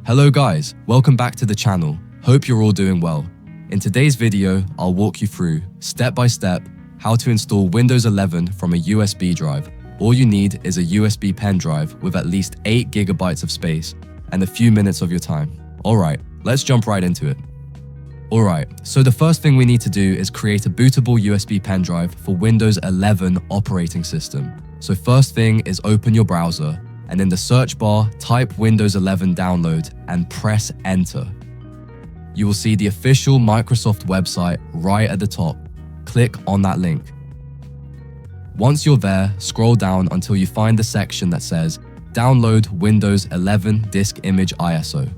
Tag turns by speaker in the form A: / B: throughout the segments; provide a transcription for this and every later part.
A: Hello guys, welcome back to the channel. Hope you're all doing well. In today's video, I'll walk you through, step by step, how to install Windows 11 from a USB drive. All you need is a USB pen drive with at least 8 GB of space and a few minutes of your time. Alright, let's jump right into it. Alright, so the first thing we need to do is create a bootable USB pen drive for Windows 11 operating system. So first thing is open your browser and in the search bar, type Windows 11 download and press enter. You will see the official Microsoft website right at the top. Click on that link. Once you're there, scroll down until you find the section that says Download Windows 11 Disk Image ISO.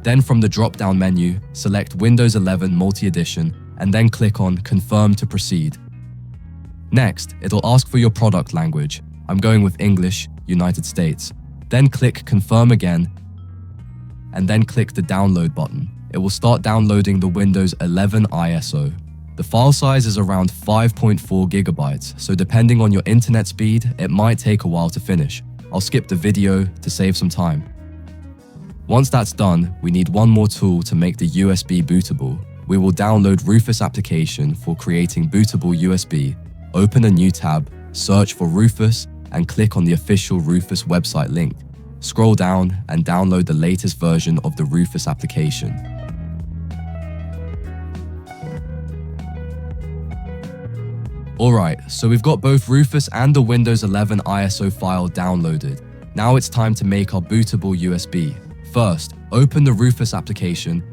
A: Then from the drop-down menu, select Windows 11 Multi-Edition and then click on Confirm to proceed. Next, it'll ask for your product language. I'm going with English, United States. Then click Confirm again and then click the Download button. It will start downloading the Windows 11 ISO. The file size is around 5.4 GB, so depending on your internet speed, it might take a while to finish. I'll skip the video to save some time. Once that's done, we need one more tool to make the USB bootable. We will download Rufus application for creating bootable USB. Open a new tab, search for Rufus, and click on the official Rufus website link. Scroll down and download the latest version of the Rufus application. Alright, so we've got both Rufus and the Windows 11 ISO file downloaded. Now it's time to make our bootable USB. First, open the Rufus application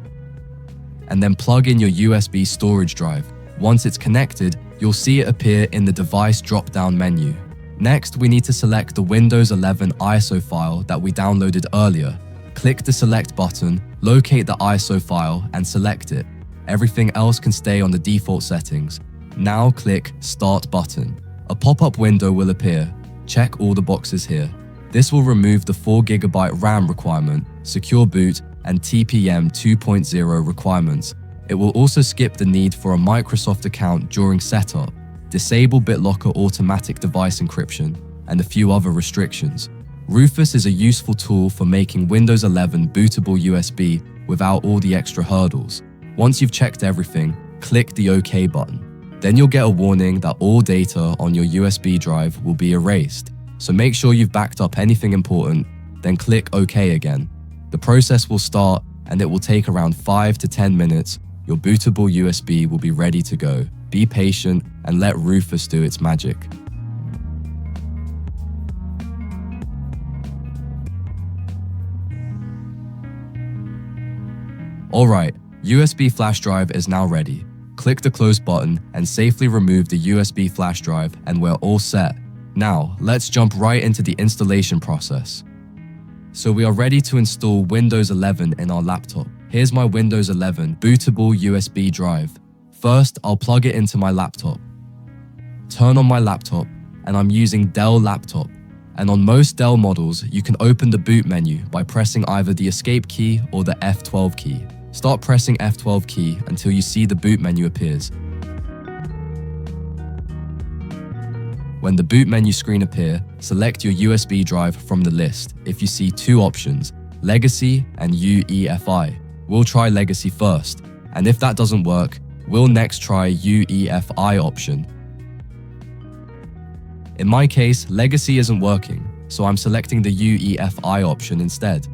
A: and then plug in your USB storage drive. Once it's connected, you'll see it appear in the device drop-down menu. Next, we need to select the Windows 11 ISO file that we downloaded earlier. Click the select button, locate the ISO file and select it. Everything else can stay on the default settings. Now click Start button. A pop-up window will appear. Check all the boxes here. This will remove the 4 GB RAM requirement, secure boot, and TPM 2.0 requirements. It will also skip the need for a Microsoft account during setup, disable BitLocker automatic device encryption, and a few other restrictions. Rufus is a useful tool for making Windows 11 bootable USB without all the extra hurdles. Once you've checked everything, click the OK button. Then you'll get a warning that all data on your USB drive will be erased. So make sure you've backed up anything important, then click OK again. The process will start and it will take around 5 to 10 minutes. Your bootable USB will be ready to go. Be patient and let Rufus do its magic. Alright, USB flash drive is now ready. Click the close button and safely remove the USB flash drive and we're all set. Now, let's jump right into the installation process. So we are ready to install Windows 11 in our laptop. Here's my Windows 11 bootable USB drive. First, I'll plug it into my laptop. Turn on my laptop, and I'm using Dell laptop. And on most Dell models, you can open the boot menu by pressing either the escape key or the F12 key. Start pressing F12 key until you see the boot menu appears. When the boot menu screen appears, select your USB drive from the list. If you see two options, Legacy and UEFI. We'll try Legacy first, and if that doesn't work, we'll next try UEFI option. In my case, Legacy isn't working, so I'm selecting the UEFI option instead.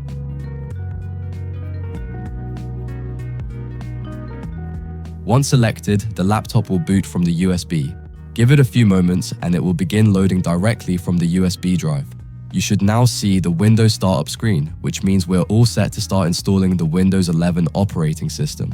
A: Once selected, the laptop will boot from the USB. Give it a few moments and it will begin loading directly from the USB drive. You should now see the Windows startup screen, which means we're all set to start installing the Windows 11 operating system.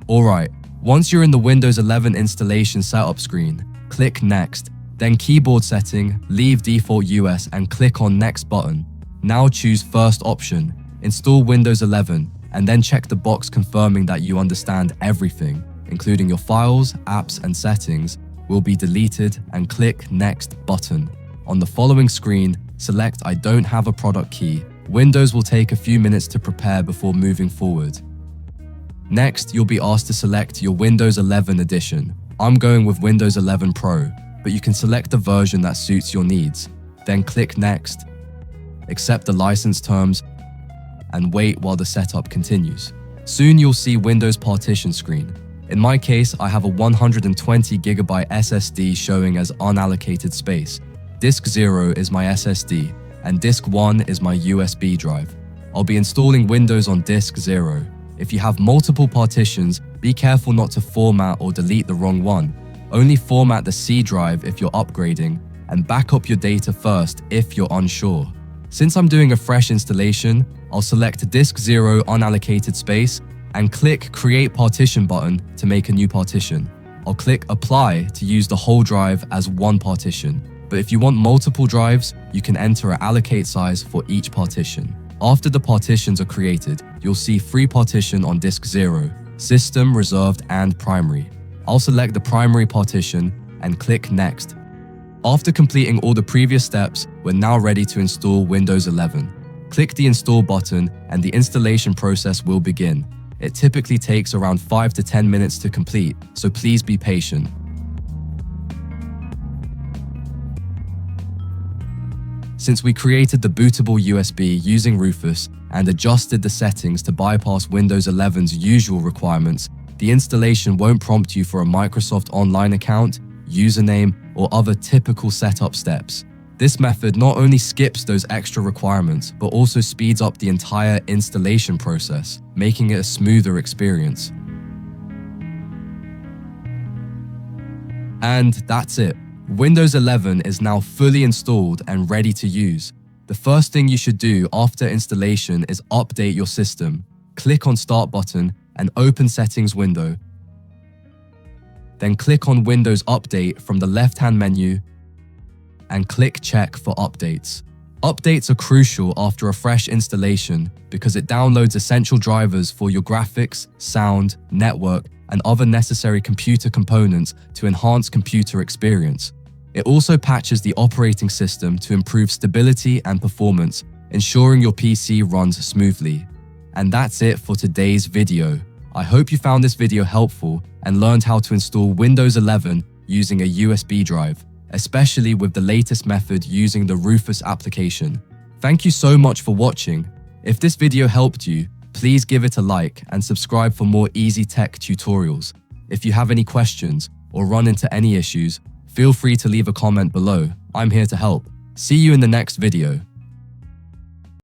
A: Alright, once you're in the Windows 11 installation setup screen, click Next, then keyboard setting, leave default US and click on Next button. Now choose first option, install Windows 11, and then check the box confirming that you understand everything, including your files, apps, and settings, will be deleted and click Next button. On the following screen, select I don't have a product key. Windows will take a few minutes to prepare before moving forward. Next, you'll be asked to select your Windows 11 edition. I'm going with Windows 11 Pro, but you can select the version that suits your needs. Then click Next, accept the license terms, and wait while the setup continues. Soon you'll see Windows Partition screen. In my case, I have a 120GB SSD showing as unallocated space. Disk 0 is my SSD, and Disk 1 is my USB drive. I'll be installing Windows on Disk 0. If you have multiple partitions, be careful not to format or delete the wrong one. Only format the C drive if you're upgrading, and back up your data first if you're unsure. Since I'm doing a fresh installation, I'll select Disk 0 unallocated space and click Create Partition button to make a new partition. I'll click Apply to use the whole drive as one partition. But if you want multiple drives, you can enter an allocate size for each partition. After the partitions are created, you'll see free partition on Disk 0, System, Reserved, and Primary. I'll select the primary partition and click Next. After completing all the previous steps, we're now ready to install Windows 11. Click the Install button and the installation process will begin. It typically takes around 5 to 10 minutes to complete, so please be patient. Since we created the bootable USB using Rufus and adjusted the settings to bypass Windows 11's usual requirements, the installation won't prompt you for a Microsoft Online account, username, or other typical setup steps. This method not only skips those extra requirements, but also speeds up the entire installation process, making it a smoother experience. And that's it. Windows 11 is now fully installed and ready to use. The first thing you should do after installation is update your system. Click on Start button and open Settings window. Then click on Windows Update from the left-hand menu and click Check for updates. Updates are crucial after a fresh installation because it downloads essential drivers for your graphics, sound, network, and other necessary computer components to enhance computer experience. It also patches the operating system to improve stability and performance, ensuring your PC runs smoothly. And that's it for today's video. I hope you found this video helpful and learned how to install Windows 11 using a USB drive, especially with the latest method using the Rufus application. Thank you so much for watching. If this video helped you, please give it a like and subscribe for more easy tech tutorials. If you have any questions or run into any issues, feel free to leave a comment below. I'm here to help. See you in the next video.